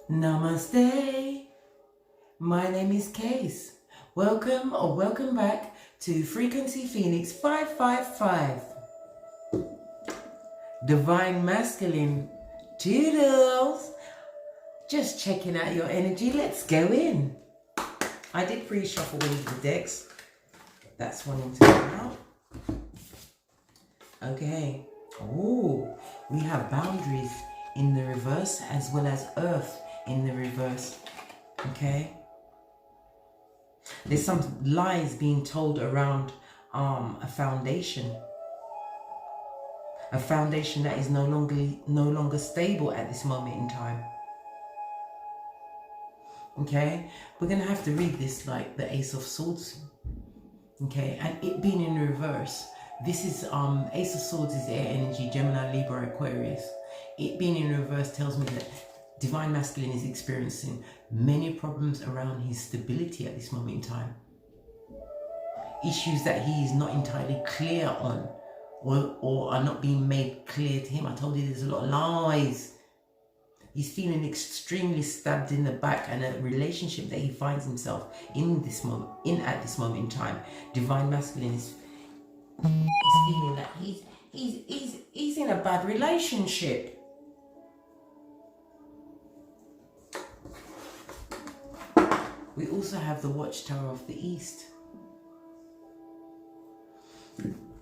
Namaste. My name is Case. Welcome or welcome back to Frequency Phoenix 555. Divine Masculine Toodles. Just checking out your energy. Let's go in. I did pre-shuffle one of the decks. That's one to come out. Okay. Oh, we have boundaries in the reverse as well as earth in the reverse. Okay. There's some lies being told around a foundation. A foundation that is no longer stable at this moment in time. Okay, we're gonna have to read this like the Ace of Swords. Okay, and it being in reverse, this is Ace of Swords is air energy, Gemini, Libra, Aquarius. It being in reverse tells me that Divine Masculine is experiencing many problems around his stability at this moment in time. Issues that he is not entirely clear on, or are not being made clear to him. I told you there's a lot of lies. He's feeling extremely stabbed in the back, and a relationship that he finds himself in at this moment in time. Divine Masculine is feeling that he's in a bad relationship. We also have the Watchtower of the East.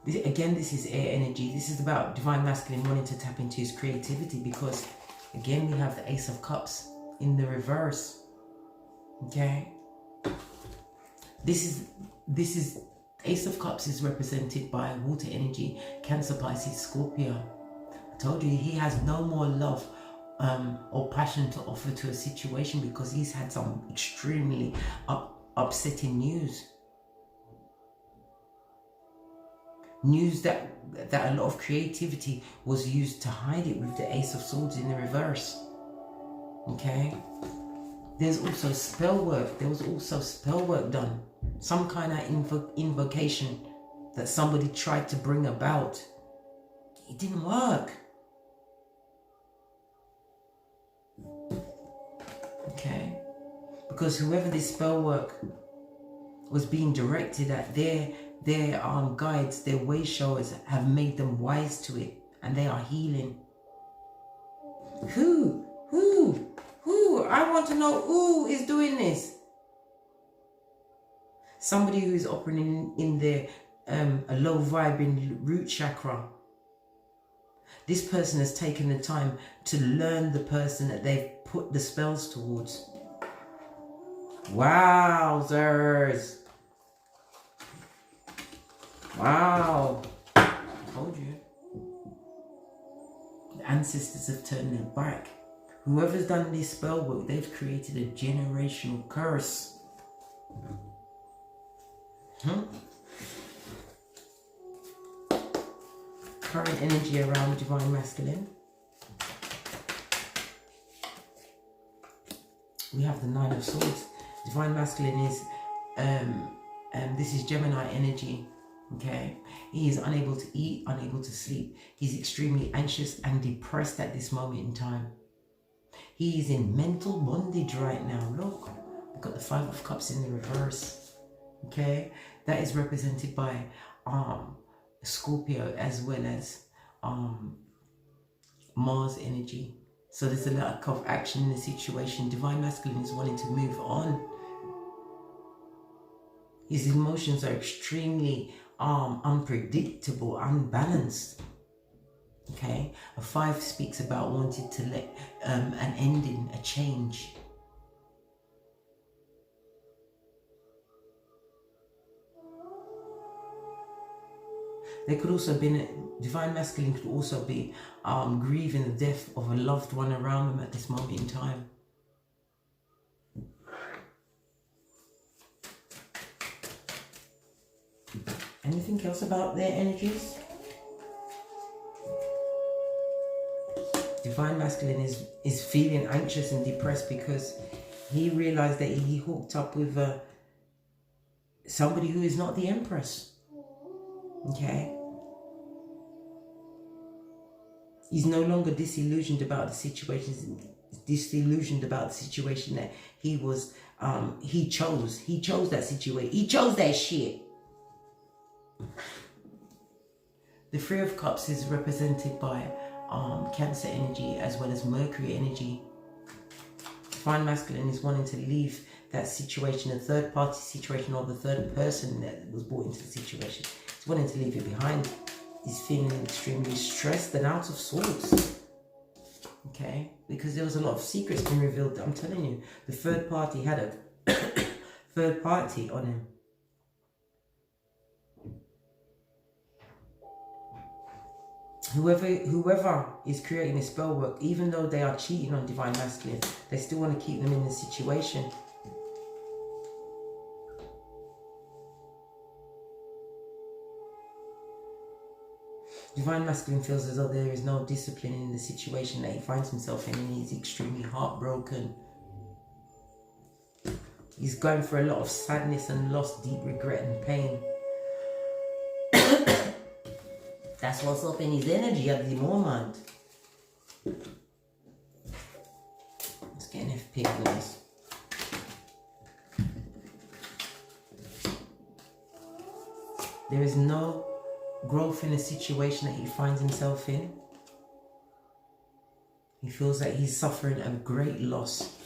This is air energy. This is about Divine Masculine wanting to tap into his creativity, because again, we have the Ace of Cups in the reverse. Okay. This is Ace of Cups is represented by water energy, Cancer, Pisces, Scorpio. I told you he has no more love or passion to offer to a situation, because he's had some extremely upsetting news. News that a lot of creativity was used to hide it, with the Ace of Swords in the reverse. Okay. There's also spell work. There was also spell work done. Some kind of invocation that somebody tried to bring about. It didn't work. Okay. Because whoever this spell work was being directed at, their guides, their way showers have made them wise to it, and they are healing. Who? I want to know who is doing this. Somebody who is operating in their a low vibrating root chakra. This person has taken the time to learn the person that they've put the spells towards. Wowzers. Wow. I told you. The ancestors have turned their back. Whoever's done this spell work, they've created a generational curse. Current energy around Divine Masculine. We have the Nine of Swords. Divine Masculine is this is Gemini energy. Okay, he is unable to eat, unable to sleep. He's extremely anxious and depressed at this moment in time. He is in mental bondage right now. Look, we've got the Five of Cups in the reverse. Okay, that is represented by Scorpio as well as Mars energy. So there's a lack of action in the situation. Divine Masculine is wanting to move on. His emotions are extremely unpredictable, unbalanced. Okay, a 5 speaks about wanting to let an ending, a change. There could also be, Divine Masculine could also be grieving the death of a loved one around them at this moment in time. Anything else about their energies? Divine Masculine is feeling anxious and depressed because he realized that he hooked up with somebody who is not the Empress. Okay? He's no longer disillusioned about the situation. He's disillusioned about the situation that he was, he chose that situation. He chose that shit. The Three of Cups is represented by Cancer energy as well as Mercury energy. Divine Masculine is wanting to leave that situation, a third party situation, or the third person that was brought into the situation. He's wanting to leave it behind. He's feeling extremely stressed and out of sorts. Okay? Because there was a lot of secrets being revealed. I'm telling you, the third party had a third party on him. Whoever is creating this spell work, even though they are cheating on Divine Masculine, they still want to keep them in the situation. Divine Masculine feels as though there is no discipline in the situation that he finds himself in, and he's extremely heartbroken. He's going through a lot of sadness and loss, deep regret and pain. That's what's up in his energy at the moment. Let's get an FP on this. There is no growth in the situation that he finds himself in. He feels that he's suffering a great loss.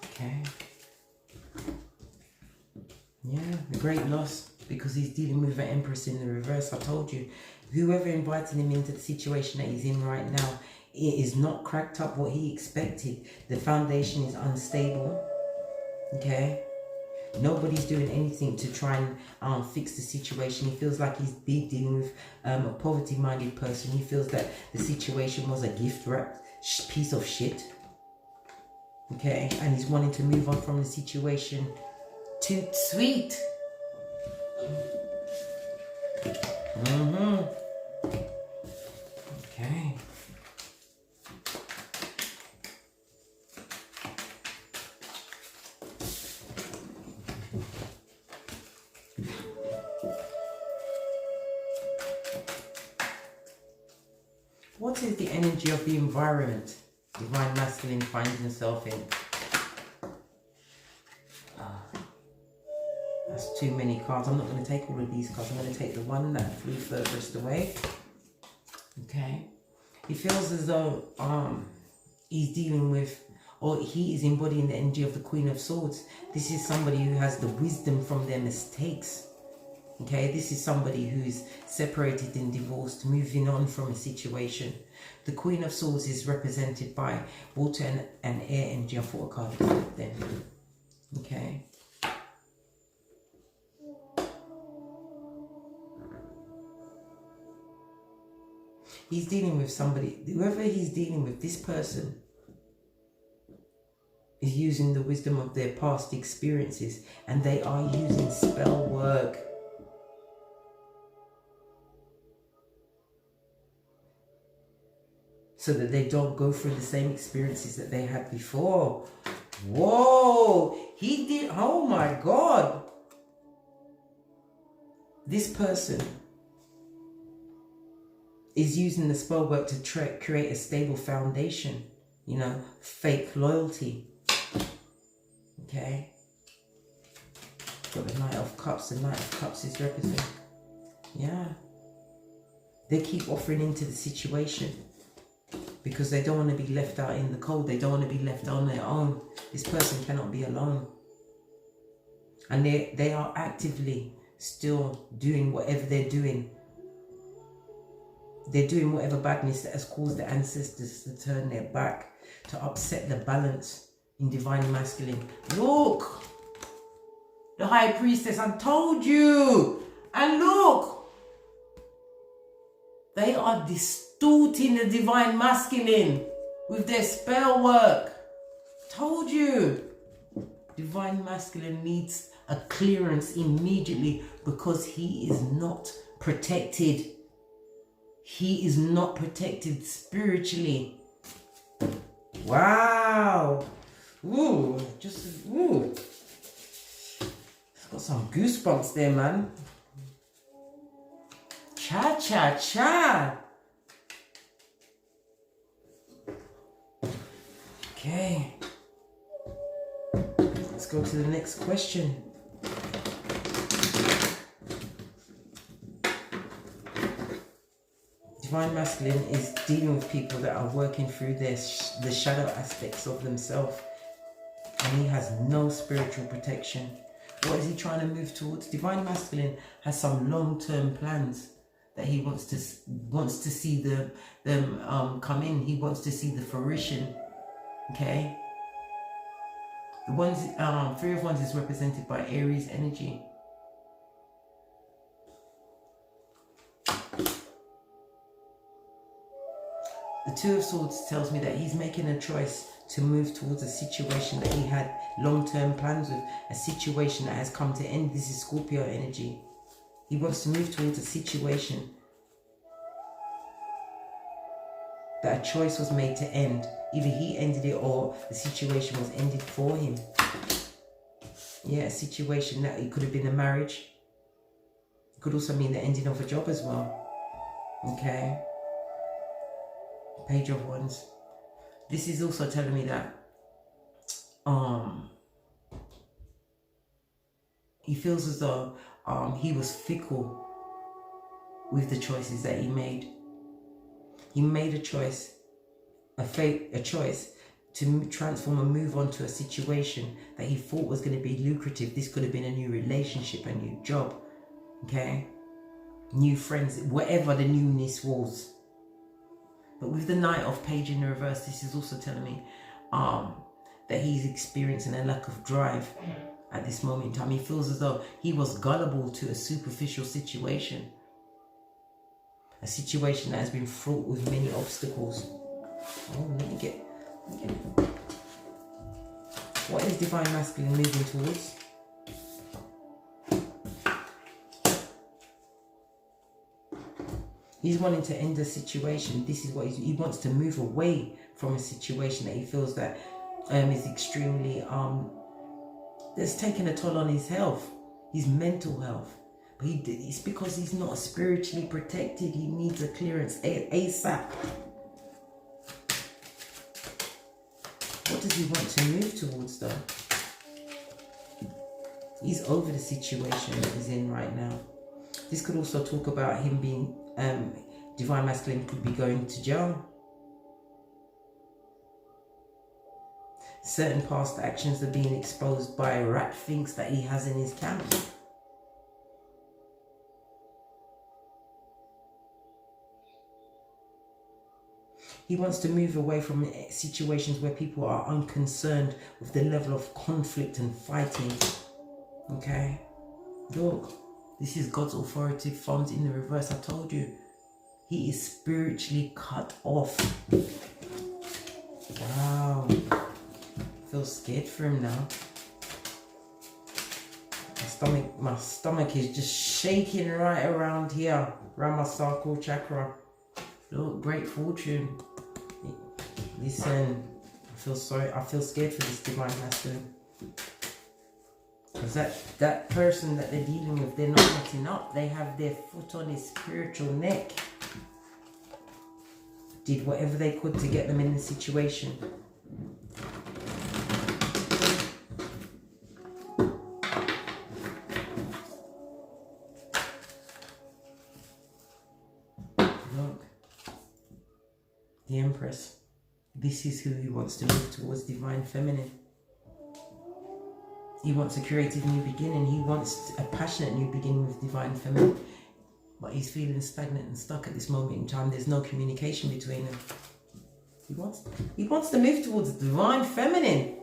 Okay. Yeah, a great loss, because he's dealing with an Empress in the reverse. I told you, whoever invited him into the situation that he's in right now, it is not cracked up what he expected. The foundation is unstable. Okay? Nobody's doing anything to try and fix the situation. He feels like he's dealing with a poverty-minded person. He feels that the situation was a gift-wrapped piece of shit. Okay? And he's wanting to move on from the situation. Too sweet. Okay. What is the energy of the environment Divine Masculine finds himself in? That's too many cards. I'm not going to take all of these cards. I'm going to take the one that flew furthest away. Okay. He feels as though he's dealing with, or he is embodying the energy of the Queen of Swords. This is somebody who has the wisdom from their mistakes. Okay, this is somebody who's separated and divorced, moving on from a situation. The Queen of Swords is represented by water and air energy. I thought a card would flip then. Okay. He's dealing with somebody, whoever he's dealing with, this person is using the wisdom of their past experiences, and they are using spell work. So that they don't go through the same experiences that they had before. Whoa! He did, oh my God! This person is using the spell work to create a stable foundation. You know, fake loyalty. Okay? Got the Knight of Cups. The Knight of Cups is representing. Yeah. They keep offering into the situation because they don't want to be left out in the cold. They don't want to be left on their own. This person cannot be alone. And they are actively still doing whatever they're doing. They're doing whatever badness that has caused the ancestors to turn their back, to upset the balance in Divine Masculine. Look! The High Priestess, I told you! And look! They are distorting the Divine Masculine with their spell work. Told you! Divine Masculine needs a clearance immediately because he is not protected. He is not protected spiritually. Wow. Ooh, just, ooh. Got some goosebumps there, man. Cha, cha, cha. Okay. Let's go to the next question. Divine Masculine is dealing with people that are working through the shadow aspects of themselves. And he has no spiritual protection. What is he trying to move towards? Divine Masculine has some long-term plans that he wants to see them come in. He wants to see the fruition. Okay. The ones, Three of Wands is represented by Aries energy. The Two of Swords tells me that he's making a choice to move towards a situation that he had long-term plans with, a situation that has come to end. This is Scorpio energy. He wants to move towards a situation that a choice was made to end. Either he ended it or the situation was ended for him. Yeah, a situation that it could have been a marriage. It could also mean the ending of a job as well. Okay. Page of Wands. This is also telling me that he feels as though he was fickle with the choices that he made. He made a choice, a choice to transform and move on to a situation that he thought was going to be lucrative. This could have been a new relationship, a new job, okay, new friends, whatever the newness was. But with the Knight of Page in the reverse, this is also telling me that he's experiencing a lack of drive at this moment in time. He feels as though he was gullible to a superficial situation. A situation that has been fraught with many obstacles. Oh, let me get. What is Divine Masculine moving towards? He's wanting to end the situation. This is what he wants to move away from a situation that he feels that is extremely that's taken a toll on his health, his mental health. But it's because he's not spiritually protected. He needs a clearance ASAP. What does he want to move towards though? He's over the situation that he's in right now. This could also talk about him being Divine Masculine could be going to jail. Certain past actions are being exposed by rat things that he has in his camp. He wants to move away from situations where people are unconcerned with the level of conflict and fighting. Okay? Look, this is God's authority found in the reverse. I told you. He is spiritually cut off. Wow. I feel scared for him now. My stomach is just shaking right around here. Around my sacral chakra. Look, great fortune. Listen, I feel scared for this Divine Masculine. Because that person that they're dealing with, they're not letting up. They have their foot on his spiritual neck. Did whatever they could to get them in the situation. Look. The Empress. This is who he wants to move towards, Divine Feminine. He wants a creative new beginning. He wants a passionate new beginning with Divine Feminine. But he's feeling stagnant and stuck at this moment in time. There's no communication between them. He wants to move towards Divine Feminine.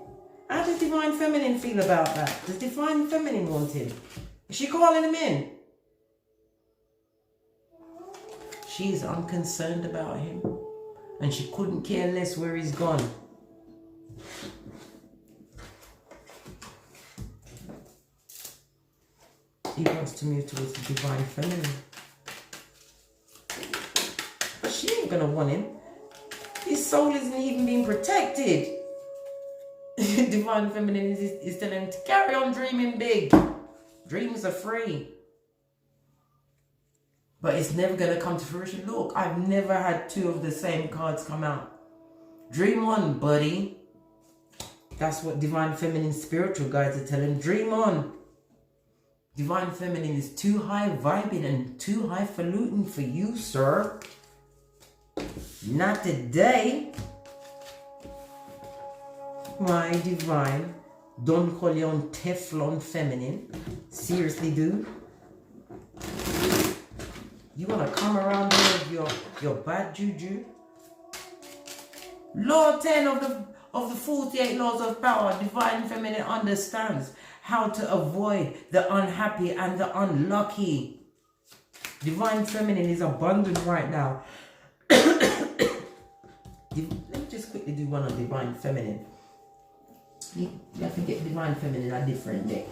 How does Divine Feminine feel about that? Does Divine Feminine want him? Is she calling him in? She is unconcerned about him. And she couldn't care less where he's gone. He wants to move towards the Divine Feminine. She ain't gonna want him. His soul isn't even being protected. Divine Feminine is telling him to carry on dreaming big. Dreams are free. But it's never going to come to fruition. Look, I've never had two of the same cards come out. Dream on, buddy. That's what Divine Feminine spiritual guides are telling. Dream on. Divine Feminine is too high vibing and too highfalutin for you, sir. Not today. My Divine Don Corleone Teflon Feminine. Seriously, dude. You want to come around there with your bad juju? Law 10 of the 48 laws of power. Divine Feminine understands how to avoid the unhappy and the unlucky. Divine Feminine is abundant right now. Let me just quickly do one on Divine Feminine. You have to get Divine Feminine a different deck.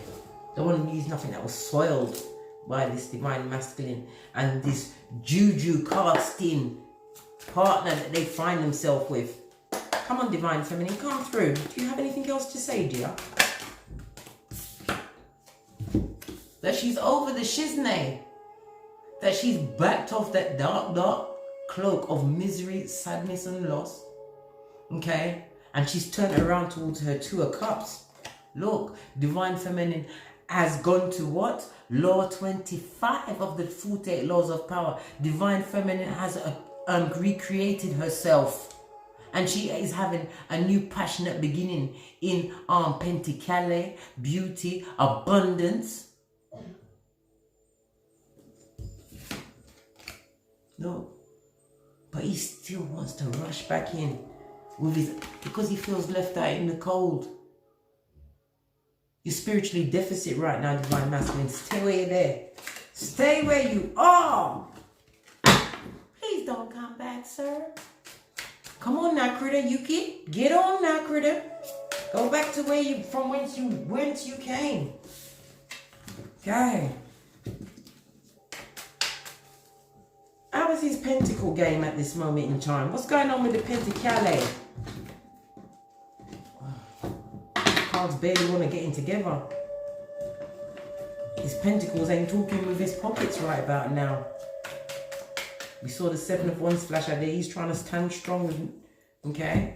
Don't want to use nothing that was soiled by this Divine Masculine and this juju casting partner that they find themselves with. Come on, Divine Feminine, come through. Do you have anything else to say, dear? That she's over the shiznay. That she's backed off that dark, dark cloak of misery, sadness, and loss. Okay? And she's turned around towards her Two of Cups. Look, Divine Feminine has gone to what? Law 25 of the 48 laws of power. Divine Feminine has recreated herself. And she is having a new passionate beginning in Pentacale, beauty, abundance. No. But he still wants to rush back in with his, because he feels left out in the cold. You're spiritually deficit right now, Divine Masculine. Stay where you're there. Stay where you are. Please don't come back, sir. Come on now, critter. Yuki. Get on now, critter. Go back to where you, from whence you came. Okay. How is his pentacle game at this moment in time? What's going on with the pentacale? Cards barely want to get in together. His pentacles ain't talking with his pockets right about now. We saw the 7 of Wands flash out there. He's trying to stand strong with, okay?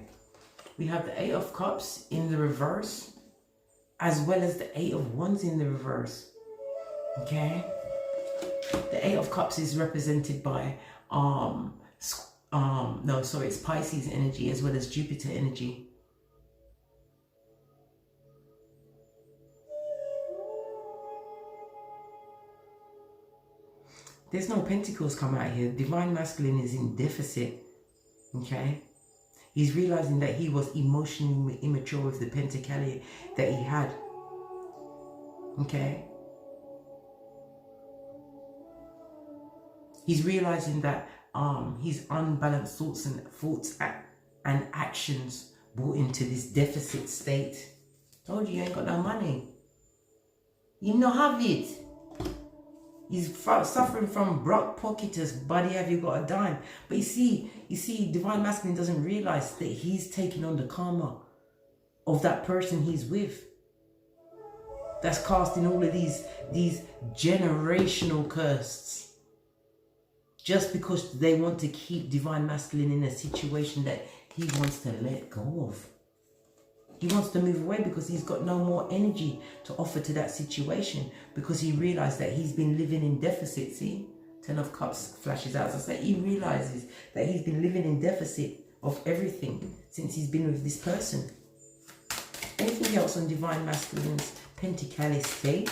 We have the 8 of Cups in the reverse, as well as the 8 of Wands in the reverse, okay? The 8 of Cups is represented by, it's Pisces energy as well as Jupiter energy. There's no pentacles come out here. Divine Masculine is in deficit, okay? He's realizing that he was emotionally immature with the pentacale that he had, okay? He's realizing that his unbalanced thoughts and actions brought into this deficit state. Told you ain't got no money. You don't have it. He's suffering from broke pocketers. Buddy, have you got a dime? But you see, Divine Masculine doesn't realize that he's taking on the karma of that person he's with. That's casting all of these generational curses. Just because they want to keep Divine Masculine in a situation that he wants to let go of. He wants to move away because he's got no more energy to offer to that situation, because he realized that he's been living in deficit. See, 10 of Cups flashes out. So it's like he realizes that he's been living in deficit of everything since he's been with this person. Anything else on Divine Masculine's pentacale state?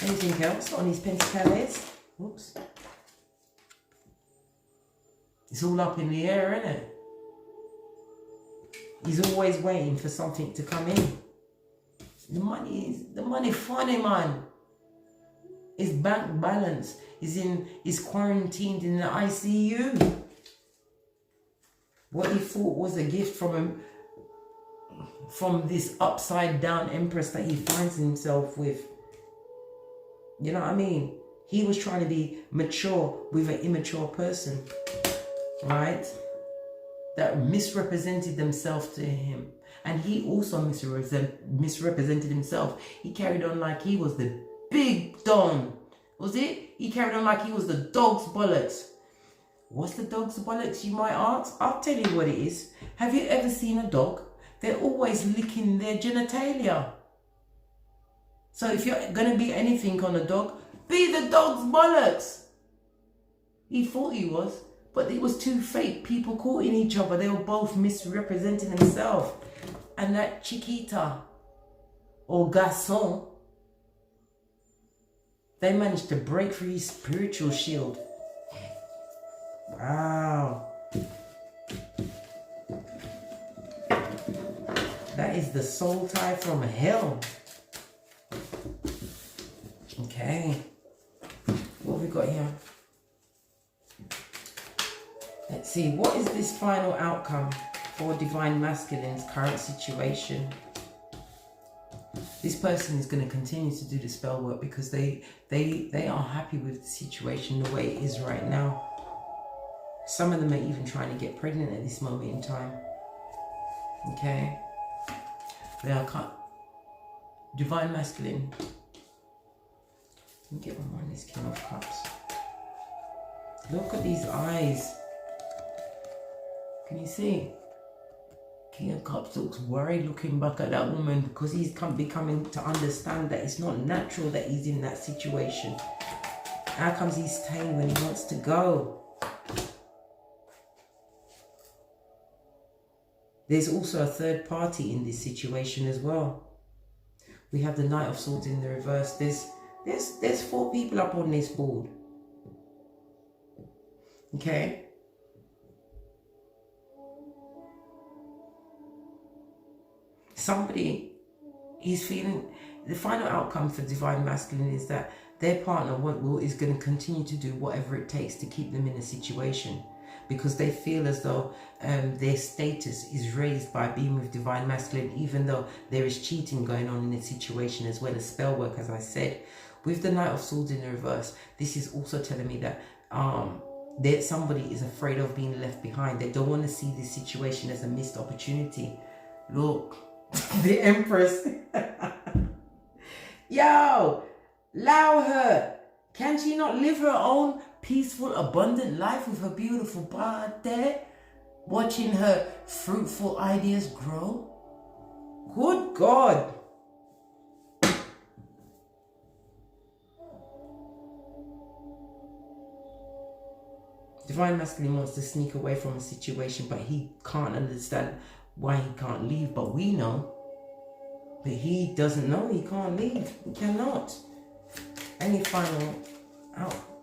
Anything else on his pentacales? Oops. It's all up in the air, isn't it? He's always waiting for something to come in. The money funny, man. His bank balance is quarantined in the ICU. What he thought was a gift from him, from this upside down empress that he finds himself with. You know what I mean? He was trying to be mature with an immature person, right? That misrepresented themselves to him. And he also misrepresented himself. He carried on like he was the big don. Was it? He carried on like he was the dog's bollocks. What's the dog's bollocks, you might ask? I'll tell you what it is. Have you ever seen a dog? They're always licking their genitalia. So if you're going to be anything on a dog, be the dog's bollocks. He thought he was, but it was two fake people caught in each other. They were both misrepresenting themselves. And that Chiquita or Garçon, they managed to break through his spiritual shield. Wow. That is the soul tie from hell. Okay. What have we got here? Let's see. What is this final outcome for Divine Masculine's current situation? This person is going to continue to do the spell work because they are happy with the situation the way it is right now. Some of them are even trying to get pregnant at this moment in time. Okay. They are Divine Masculine. Let me get one more on this King of Cups. Look at these eyes. Can you see? King of Cups looks worried looking back at that woman because he's becoming to understand that it's not natural that he's in that situation. How comes he's staying when he wants to go? There's also a third party in this situation as well. We have the Knight of Swords in the reverse. There's 4 people up on this board. Okay. Somebody is feeling, the final outcome for Divine Masculine is that their partner is going to continue to do whatever it takes to keep them in a situation, because they feel as though their status is raised by being with Divine Masculine, even though there is cheating going on in the situation as well as spell work, as I said. With the Knight of Swords in the reverse, this is also telling me that somebody is afraid of being left behind. They don't want to see this situation as a missed opportunity. Look, the Empress. Yo, allow her. Can she not live her own peaceful, abundant life with her beautiful body, watching her fruitful ideas grow? Good God. Divine Masculine wants to sneak away from a situation, but he can't understand why he can't leave. But we know. But he doesn't know he can't leave. He cannot. Any final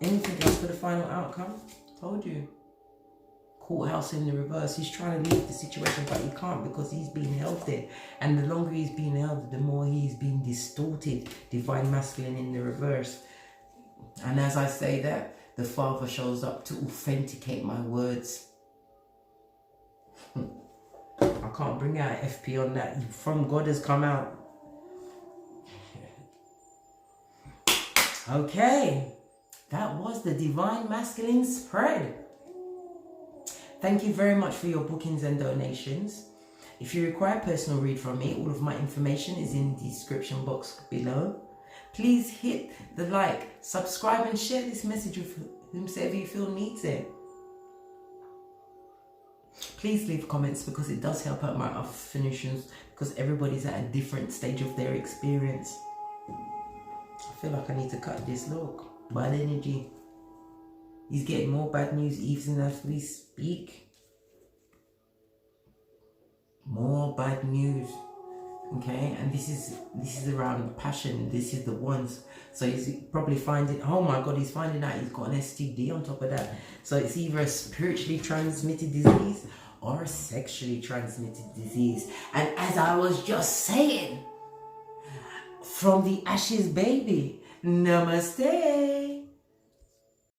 anything else for the final outcome? Told you. Courthouse in the reverse. He's trying to leave the situation, but he can't because he's being held there. And the longer he's being held, the more he's being distorted. Divine Masculine in the reverse. And as I say that, the Father shows up to authenticate my words. I can't bring out FP on that. From God has come out. Okay. That was the Divine Masculine spread. Thank you very much for your bookings and donations. If you require a personal read from me, all of my information is in the description box below. Please hit the like, subscribe and share this message with whomsoever you feel needs it. Please leave comments because it does help out my affirmations, because everybody's at a different stage of their experience. I feel like I need to cut this. Look, bad energy. He's getting more bad news even as we speak. More bad news. Okay, and this is around passion. This is the ones. So he's probably finding, oh my God, he's finding out he's got an STD on top of that. So it's either a spiritually transmitted disease or a sexually transmitted disease. And as I was just saying, from the ashes, baby, namaste.